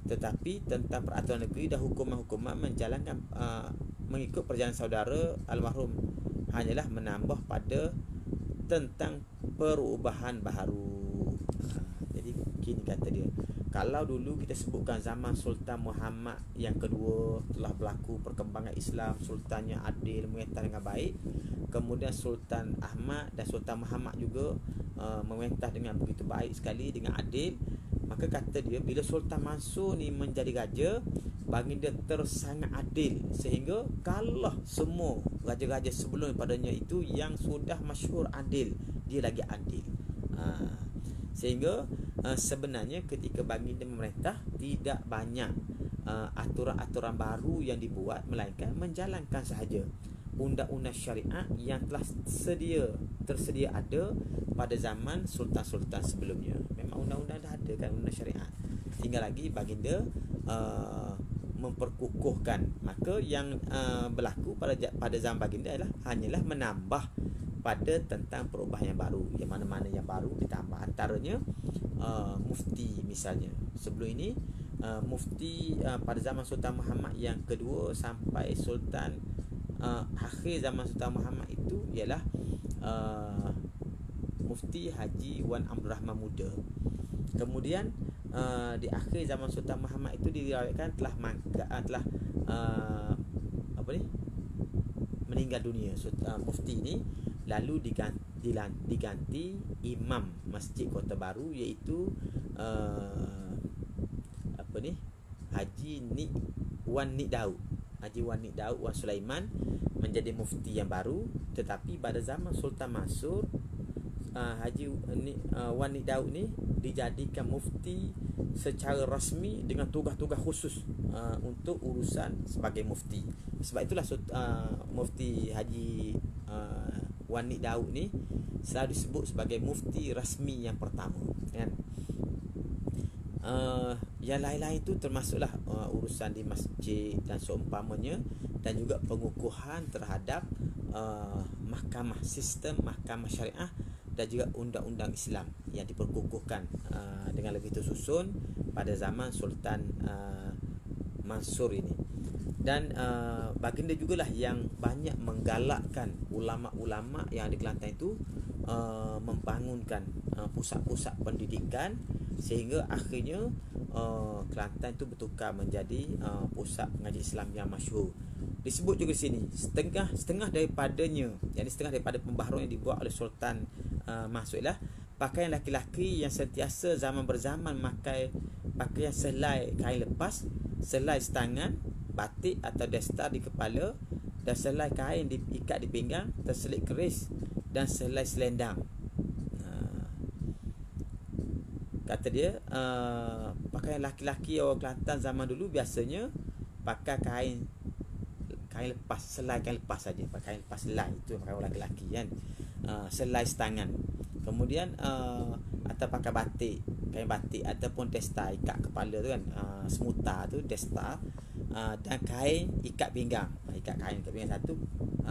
Tetapi tentang peraturan negeri dan hukuman-hukuman menjalankan mengikut perjalanan saudara almarhum hanyalah menambah pada tentang perubahan baru. Jadi begini kata dia, kalau dulu kita sebutkan zaman Sultan Muhammad yang kedua telah berlaku perkembangan Islam, sultannya adil, memerintah dengan baik. Kemudian Sultan Ahmad dan Sultan Muhammad juga memerintah dengan begitu baik sekali, dengan adil. Maka kata dia, bila Sultan Mansur ni menjadi raja, baginda terus sangat adil, sehingga kalah semua raja-raja sebelum padanya itu yang sudah masyhur adil, dia lagi adil. Sehingga sebenarnya ketika baginda memerintah, tidak banyak aturan-aturan baru yang dibuat, melainkan menjalankan sahaja undang-undang syariat yang telah tersedia ada pada zaman sultan-sultan sebelumnya. Memang undang-undang dah ada kan, undang syariat. Tinggal lagi baginda memperkukuhkan. Maka yang berlaku pada zaman baginda hanyalah menambah pada tentang perubahan yang baru. Yang mana-mana yang baru ditambah, antaranya mufti misalnya. Sebelum ini mufti pada zaman Sultan Muhammad yang kedua sampai Sultan akhir zaman Sultan Muhammad itu ialah Mufti Haji Wan Abdul Rahman Muda. Kemudian di akhir zaman Sultan Muhammad itu diriwayatkan telah meninggal dunia mufti ini. Lalu diganti imam Masjid Kota Baru, iaitu Haji Wan Nik Daud. Haji Wan Nik Daud Wan Sulaiman menjadi mufti yang baru. Tetapi pada zaman Sultan Mansur, Haji Wan Nik Daud ni dijadikan mufti secara rasmi dengan tugas-tugas khusus untuk urusan sebagai mufti. Sebab itulah mufti Haji Wan Nik Daud ni selalu disebut sebagai mufti rasmi yang pertama, kan? Yang lain-lain itu termasuklah urusan di masjid dan seumpamanya, dan juga pengukuhan terhadap mahkamah, sistem mahkamah syariah dan juga undang-undang Islam yang diperkukuhkan dengan lebih tersusun pada zaman Sultan Mansur ini. Dan baginda jugalah yang banyak menggalakkan ulama-ulama yang di Kelantan itu membangunkan pusat-pusat pendidikan, sehingga akhirnya Kelantan itu bertukar menjadi pusat pengaji Islam yang masyhur. Disebut juga sini setengah daripadanya, yakni setengah daripada pembaharuan yang dibuat oleh Sultan Mansur ialah pakaian laki-laki yang sentiasa zaman berzaman memakai pakaian selai kain lepas, selai setangan, batik atau dastar di kepala, dan selai kain diikat di pinggang, terselit keris, dan selai selendang. Kata dia, pakaian laki-laki orang Kelantan zaman dulu biasanya pakai kain lepas, selai kain lepas saja, pakai kain lepas selai, itu pakai orang lelaki kan. Selai setangan, kemudian atau pakai batik, kain batik ataupun desta ikat kepala tu kan, semuta tu desta, dan kain ikat pinggang, ikat kain ikat pinggang satu,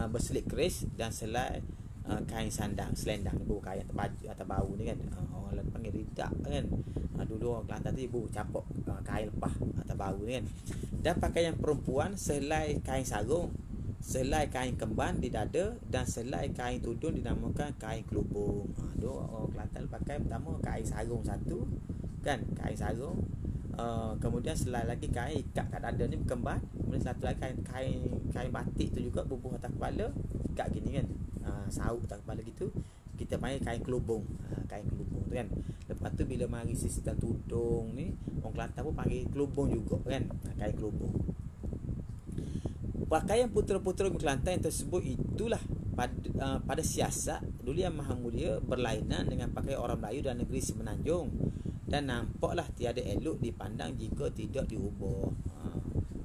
berselit keris, dan selai kain selendang, ibu kain atas bau ni kan, orang panggil ridak kan. Dulu orang Kelantan tu ibu capok kain lepas atas bau ni kan. Dan pakaian perempuan selai kain sarung, selai kain kemban di dada, dan selai kain tudung dinamakan kain kelubung. Orang Kelantan pakai pertama kain sarung satu kan, kain sarung, kemudian selai lagi kain ikat kat dada ni kemban, kemudian satu lagi kain batik tu juga bubuh atas kepala, ikat gini kan, sauk atas kepala gitu, kita panggil kain kelubung. Kain kelubung tu kan. Lepas tu bila mari sistem tudung ni, orang Kelantan pun panggil kelubung juga kan, kain kelubung. Pakaian putera-putera Kelantan yang tersebut itulah pada siasat dulu yang maha mulia berlainan dengan pakaian orang Melayu dan negeri Semenanjung, dan nampaklah tiada elok dipandang jika tidak diubah.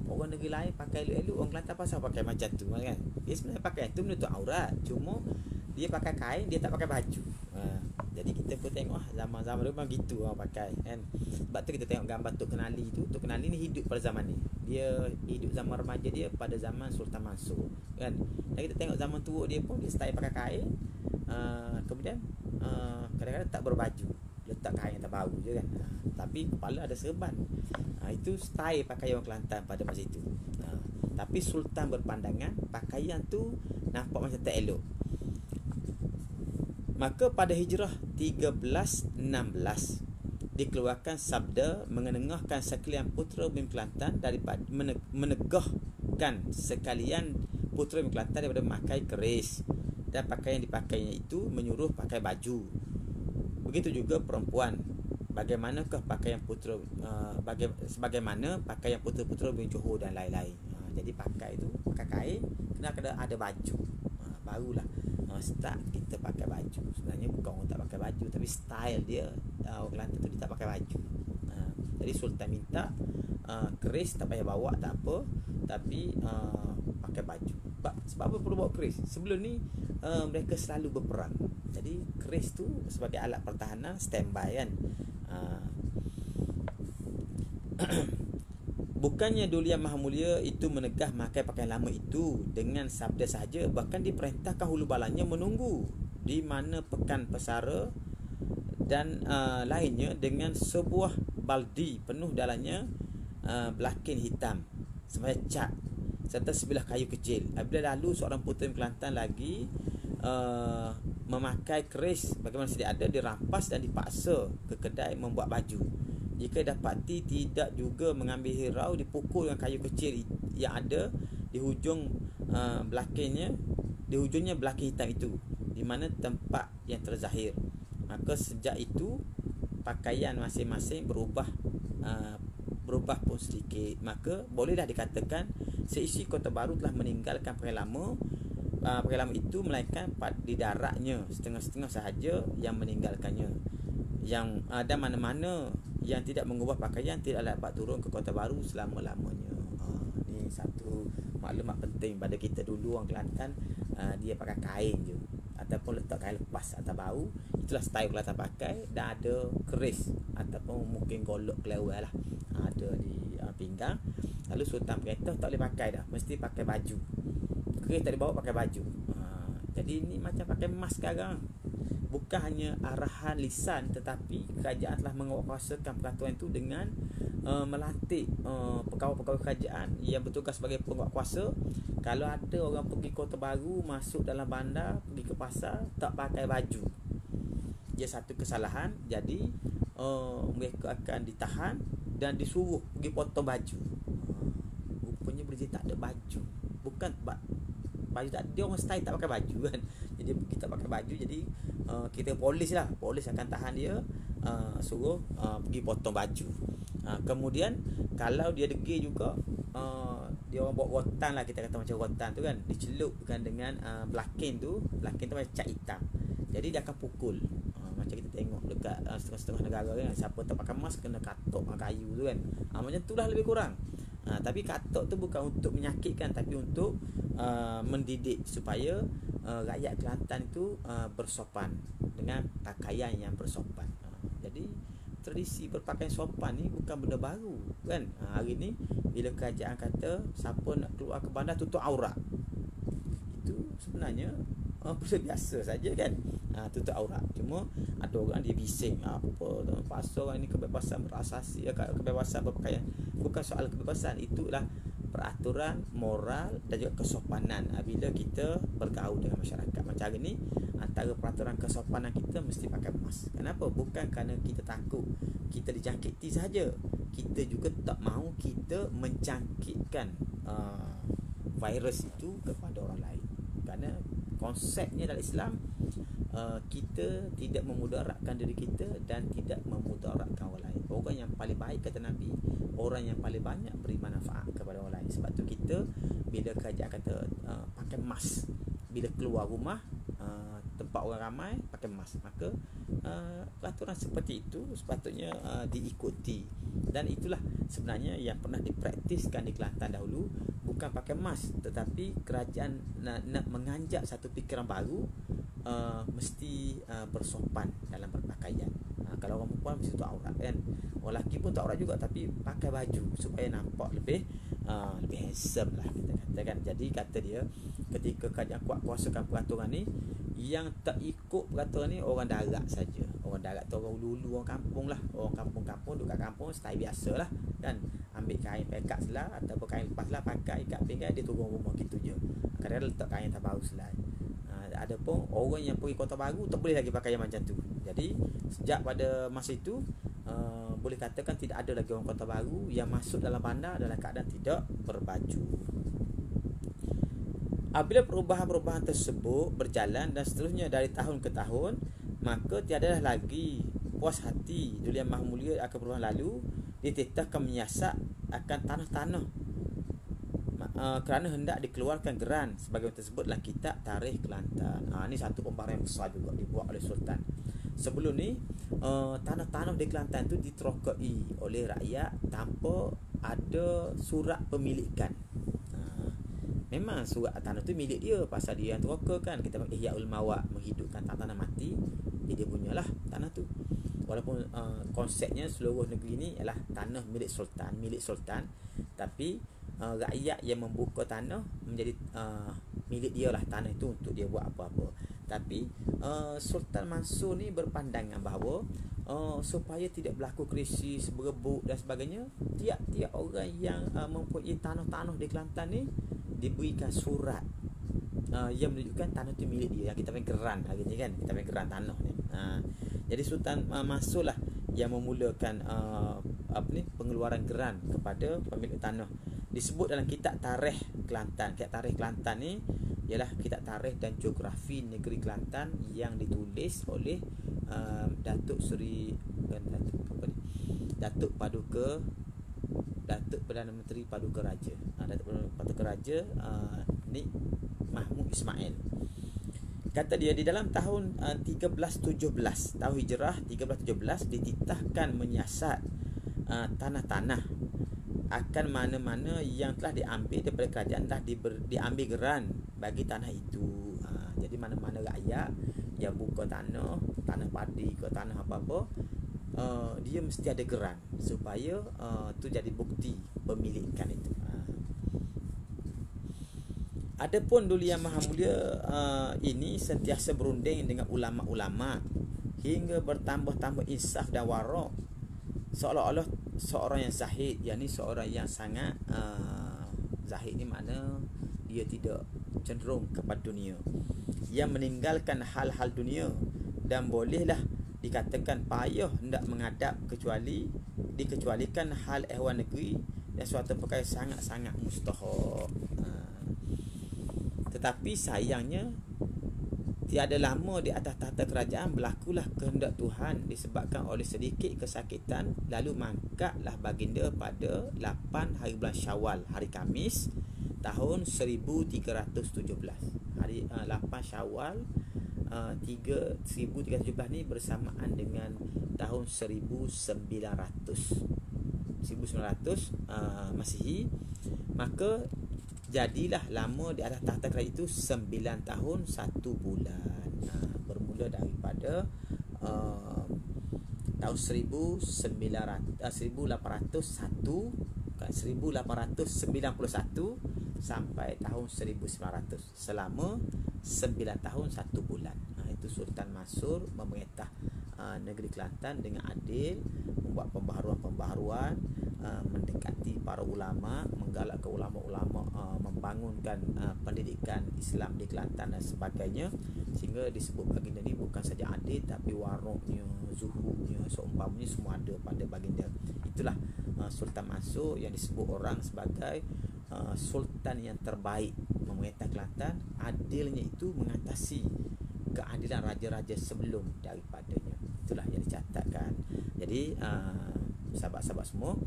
Orang negeri lain pakai elok-elok, orang Kelantan pasal pakai macam tu kan. Dia sebenarnya pakai tu menutup aurat, cuma dia pakai kain, dia tak pakai baju. Jadi kita pun tengok zaman-zaman dulu memang gitu orang pakai kan. Sebab tu kita tengok gambar Tok Kenali tu. Tok Kenali ni hidup pada zaman ni. Dia hidup zaman remaja dia pada zaman Sultan Mansur kan. Dan kita tengok zaman tua dia pun dia style pakai kain. Kemudian kadang-kadang tak berbaju, letak kain atas bahu je kan. Tapi kepala ada serban. Itu style pakaian orang Kelantan pada masa itu. Tapi Sultan berpandangan pakaian tu nampak macam tak elok. Maka pada Hijrah 1316 dikeluarkan sabda mengenengahkan sekalian putera bumi Kelantan daripada menegahkan sekalian putera bumi Kelantan daripada memakai keris, dan pakaian dipakainya itu menyuruh pakai baju. Begitu juga perempuan. Bagaimanakah pakaian putera sebagaimana pakaian putera-putera bumi Johor dan lain-lain. Jadi pakai itu pakai kain, kena ada baju. Barulah start kita pakai baju. Sebenarnya bukan orang tak pakai baju, tapi style dia orang Kelantan tu dia tak pakai baju. Jadi Sultan minta keris tak payah bawa, tak apa, tapi pakai baju. Sebab apa perlu bawa keris? Sebelum ni mereka selalu berperang. Jadi keris tu sebagai alat pertahanan, standby kan. Bukannya Duli Yang Maha Mulia itu menegah memakai pakaian lama itu dengan sabda sahaja, bahkan diperintahkan hulu balanya menunggu di mana pekan pesara dan lainnya dengan sebuah baldi penuh dalamnya belakin hitam sebagai cat serta sebilah kayu kecil. Apabila lalu seorang putera Kelantan lagi memakai keris bagaimana sedia ada, dirampas dan dipaksa ke kedai membuat baju. Jika dapati tidak juga mengambil hirau, dipukul dengan kayu kecil yang ada di hujung belakangnya, di hujungnya belakang hitam itu, di mana tempat yang terzahir. Maka sejak itu pakaian masing-masing berubah pun sedikit. Maka bolehlah dikatakan seisi Kota Baru telah meninggalkan pakaian lama itu, melainkan di daratnya setengah-setengah sahaja yang meninggalkannya. Yang ada mana-mana yang tidak mengubah pakaian tidak dapat turun ke Kota Baru selama-lamanya. Ni satu maklumat penting pada kita dulu orang Kelantan. Dia pakai kain je ataupun letak kain lepas atas bahu. Itulah style Kelantan pakai. Dan ada keris ataupun mungkin golok kelewel lah, ada di pinggang. Lalu Sultan perintah tak boleh pakai dah, mesti pakai baju. Keris tak dibawa, pakai baju. Jadi ni macam pakai emas sekarang. Bukan hanya arahan lisan, tetapi kerajaan telah menguatkuasakan peraturan itu dengan melantik pegawai-pegawai kerajaan yang bertugas sebagai penguatkuasa. Kalau ada orang pergi Kota Baru, masuk dalam bandar, pergi ke pasar, tak pakai baju, dia satu kesalahan. Jadi mereka akan ditahan dan disuruh pergi potong baju. Rupanya dia tak ada baju. Bukan baju tak, dia orang style tak pakai baju kan. Jadi kita pakai baju, jadi kita polis akan tahan dia, suruh pergi potong baju. Kemudian kalau dia degil juga, dia orang bawa rotan lah, kita kata macam rotan tu kan, dicelupkan dengan belakin tu macam cat hitam. Jadi dia akan pukul. Macam kita tengok dekat setengah-setengah negara kan, siapa tak pakai mask kena katok kayu tu kan. Macam tu lah lebih kurang. Tapi katok tu bukan untuk menyakitkan, tapi untuk mendidik supaya rakyat Kelantan itu bersopan dengan pakaian yang bersopan. Jadi tradisi berpakaian sopan ni bukan benda baru kan. Hari ni bila kerajaan kata siapa nak keluar ke bandar tutup aurat, itu sebenarnya benda biasa saja kan. Tutup aurat. Cuma ada orang dia bising, apa pasal orang ni kebebasan berasasi, kebebasan berpakaian. Bukan soal kebebasan, itulah peraturan moral dan juga kesopanan bila kita bergaul dengan masyarakat. Macam hari ni, antara peraturan kesopanan kita mesti pakai mask. Kenapa? Bukan kerana kita takut kita dijangkiti saja. Kita juga tak mahu kita menjangkitkan virus itu kepada orang lain. Kerana konsepnya dalam Islam, kita tidak memudaratkan diri kita dan tidak memudaratkan orang lain. Orang yang paling baik kata Nabi, orang yang paling banyak beri manfaat kepada orang lain. Sebab tu kita bila kerajaan kata pakai mask, bila keluar rumah tempat orang ramai pakai mask, maka peraturan seperti itu sepatutnya diikuti. Dan itulah sebenarnya yang pernah dipraktiskan di Kelantan dahulu. Bukan pakai mask, tetapi kerajaan nak menganjak satu fikiran baru, mesti bersopan dalam berpakaian. Kalau orang perempuan mesti tutup aurat kan. Orang lelaki pun tutup aurat juga, tapi pakai baju supaya nampak lebih handsome lah kita katakan. Jadi kata dia, ketika kerajaan kuat kuasakan peraturan ni, yang tak ikut peraturan ni orang darat saja. Orang darat tu orang ulu-ulu, orang kampung lah. Orang kampung-kampung duduk kat kampung style biasa lah kan. Ambil kain pekat selah ataupun kain lepas selah, pakai ikat pinggang, dia turun rumah gitu je. Kadang-kadang letak kain atas bahu selai. Ada pun orang yang pergi Kota Baru tak boleh lagi pakai yang macam tu. Jadi sejak pada masa itu boleh katakan tidak ada lagi orang Kota Baru yang masuk dalam bandar dalam keadaan tidak berbaju. Apabila perubahan-perubahan tersebut berjalan dan seterusnya dari tahun ke tahun, maka tiadalah lagi puas hati Duli Yang Maha Mulia akan perubahan lalu. Ditetapkan menyiasat akan tanah-tanah kerana hendak dikeluarkan geran sebagaimana tersebut dalam kitab Tarikh Kelantan. Ini satu pembaharan yang besar juga dibuat oleh Sultan. Sebelum ni tanah-tanah di Kelantan tu diterokai oleh rakyat tanpa ada surat pemilikan. Memang surat tanah tu milik dia, pasal dia yang terokakan. Kita panggil Ihya Ulama, menghidupkan tanah mati, dia punyalah tanah tu. Walaupun konsepnya seluruh negeri ni ialah tanah milik sultan, tapi rakyat yang membuka tanah menjadi milik dia lah tanah itu untuk dia buat apa-apa. Tapi Sultan Mansur ni berpandangan bahawa supaya tidak berlaku krisis, berebut dan sebagainya, tiap-tiap orang yang mempunyai tanah-tanah di Kelantan ni diberikan surat yang menunjukkan tanah itu milik dia, yang kita panggil geran hari ni kan, kita panggil geran tanah ni. Jadi Sultan Mansur lah yang memulakan pengeluaran geran kepada pemilik tanah. Disebut dalam kitab Tarikh Kelantan. Kitab Tarikh Kelantan ni ialah kitab tarikh dan geografi negeri Kelantan yang ditulis oleh Datuk Perdana Menteri Paduka Raja. Datuk Perdana Paduka Raja ni Mahmud Ismail. Kata dia, di dalam tahun 1317, tahun Hijrah 1317, dititahkan menyiasat tanah-tanah akan mana-mana yang telah diambil daripada kerajaan telah diambil geran bagi tanah itu. Jadi mana-mana rakyat yang buka tanah padi ke tanah apa-apa, dia mesti ada geran supaya tu jadi bukti pemilikan itu. Adapun Duli Yang Maha Mulia ini sentiasa berunding dengan ulama-ulama hingga bertambah-tambah insaf dan warak, seolah-olah seorang yang zahid, yakni seorang yang sangat zahid ni makna dia tidak cenderung kepada dunia, yang meninggalkan hal-hal dunia dan bolehlah dikatakan payah hendak menghadap dikecualikan hal ehwal negeri dan suatu perkara sangat-sangat mustahak. Tetapi sayangnya tiada lama di atas tahta kerajaan berlakulah kehendak Tuhan disebabkan oleh sedikit kesakitan, lalu mangkatlah baginda pada 8 hari bulan Syawal, hari Khamis tahun 1317. Hari 8 Syawal 1317 ni bersamaan dengan tahun 1900 Masihi. Maka jadilah lama di atas tahta kerajaan itu 9 tahun 1 bulan. Bermula daripada tahun 1891 sampai tahun 1900, selama 9 tahun 1 bulan. Itu Sultan Mansur memerintah negeri Kelantan dengan adil, membuat pembaharuan-pembaharuan, mendekati para ulama, menggalakkan ulama-ulama membangunkan pendidikan Islam di Kelantan dan sebagainya, sehingga disebut baginda ni bukan saja adil tapi waraknya, zuhudnya, seumpamanya semua ada pada baginda. Itulah Sultan Mansur yang disebut orang sebagai sultan yang terbaik memerintah Kelantan. Adilnya itu mengatasi keadilan raja-raja sebelum daripadanya. Itulah yang dicatatkan. Jadi sahabat-sahabat semua,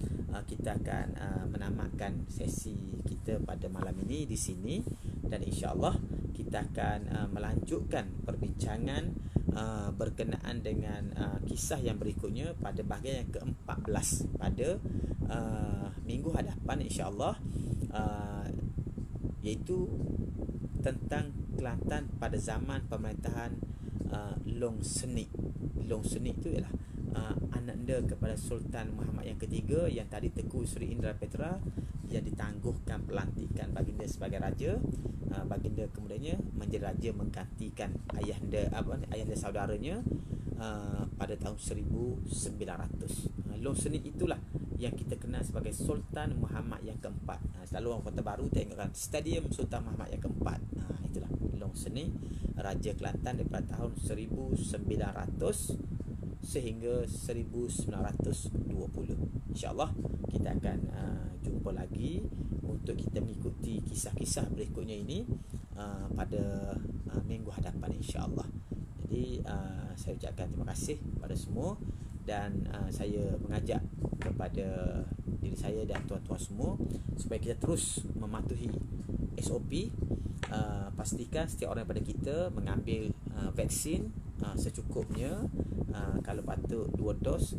kita akan menamatkan sesi kita pada malam ini di sini, dan insya-Allah kita akan melanjutkan perbincangan berkenaan dengan kisah yang berikutnya pada bahagian yang ke-14 pada minggu hadapan insya-Allah, iaitu tentang Kelantan pada zaman pemerintahan Long Senik. Long Senik itu ialah ananda kepada Sultan Muhammad yang ketiga, yang tadi Tengku Sri Indra Petra, yang ditangguhkan pelantikan baginda sebagai raja. Baginda kemudiannya menjadi raja menggantikan ayahanda saudaranya pada tahun 1900. Long Senik itulah yang kita kenal sebagai Sultan Muhammad yang keempat. Selalu orang Kota Baru tengokkan Stadium Sultan Muhammad yang keempat. Itulah Long Senik, Raja Kelantan daripada tahun 1900 sehingga 1920. InsyaAllah kita akan jumpa lagi untuk kita mengikuti kisah-kisah berikutnya ini pada minggu hadapan, insyaAllah. Jadi saya ucapkan terima kasih kepada semua, dan saya mengajak kepada diri saya dan tuan-tuan semua supaya kita terus mematuhi SOP. Pastikan setiap orang daripada kita mengambil vaksin secukupnya. Kalau patut 2 dos,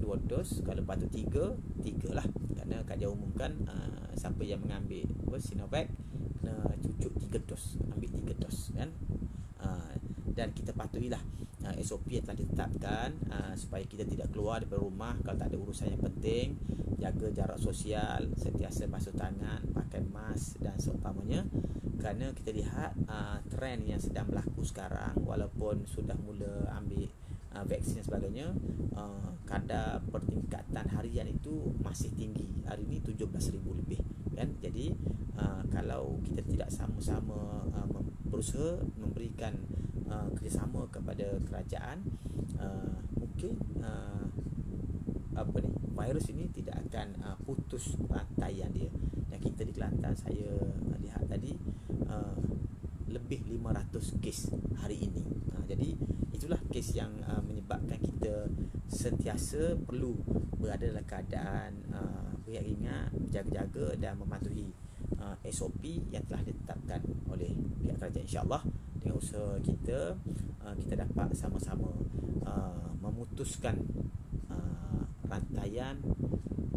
kalau patut 3 lah, kerana kajian umumkan siapa yang mengambil Sinovac kena cucuk 3 dos, ambil 3 dos kan. Dan kita patuhilah SOP yang telah ditetapkan supaya kita tidak keluar daripada rumah kalau tak ada urusan yang penting. Jaga jarak sosial, sentiasa basuh tangan, pakai mask dan seumpamanya. Kerana kita lihat trend yang sedang berlaku sekarang, walaupun sudah mula ambil vaksin dan sebagainya, kadar pertingkatan harian itu masih tinggi. Hari ini 17,000 lebih kan. Jadi kalau kita tidak sama-sama berusaha memberikan kerjasama kepada kerajaan, mungkin virus ini tidak akan putus rantaian dia. Dan kita di Kelantan, saya lihat tadi lebih 500 kes hari ini. Jadi itulah kes yang menyebabkan kita sentiasa perlu berada dalam keadaan beringat, berjaga-jaga dan mematuhi SOP yang telah ditetapkan oleh pihak kerajaan. InsyaAllah dengan usaha kita, kita dapat sama-sama memutuskan rantaian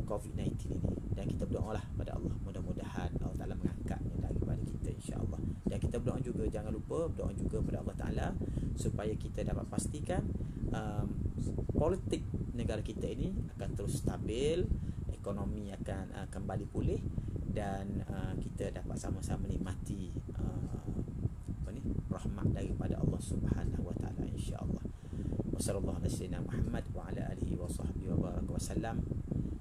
COVID-19 ini, dan kita berdoalah pada Allah, mudah-mudahan Allah Ta'ala mengangkatnya daripada kita, insyaAllah. Dan kita berdoa juga, jangan lupa berdoa juga pada Allah Ta'ala supaya kita dapat pastikan politik negara kita ini akan terus stabil, ekonomi akan kembali pulih, dan kita dapat sama-sama menikmati rahmat daripada Allah Subhanahu wa Ta'ala, insya-Allah. Wassallallahu ala sayyidina Muhammad wa ala alihi wa sahbihi wa baraka wa sallam.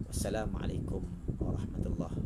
Wassalamualaikum warahmatullahi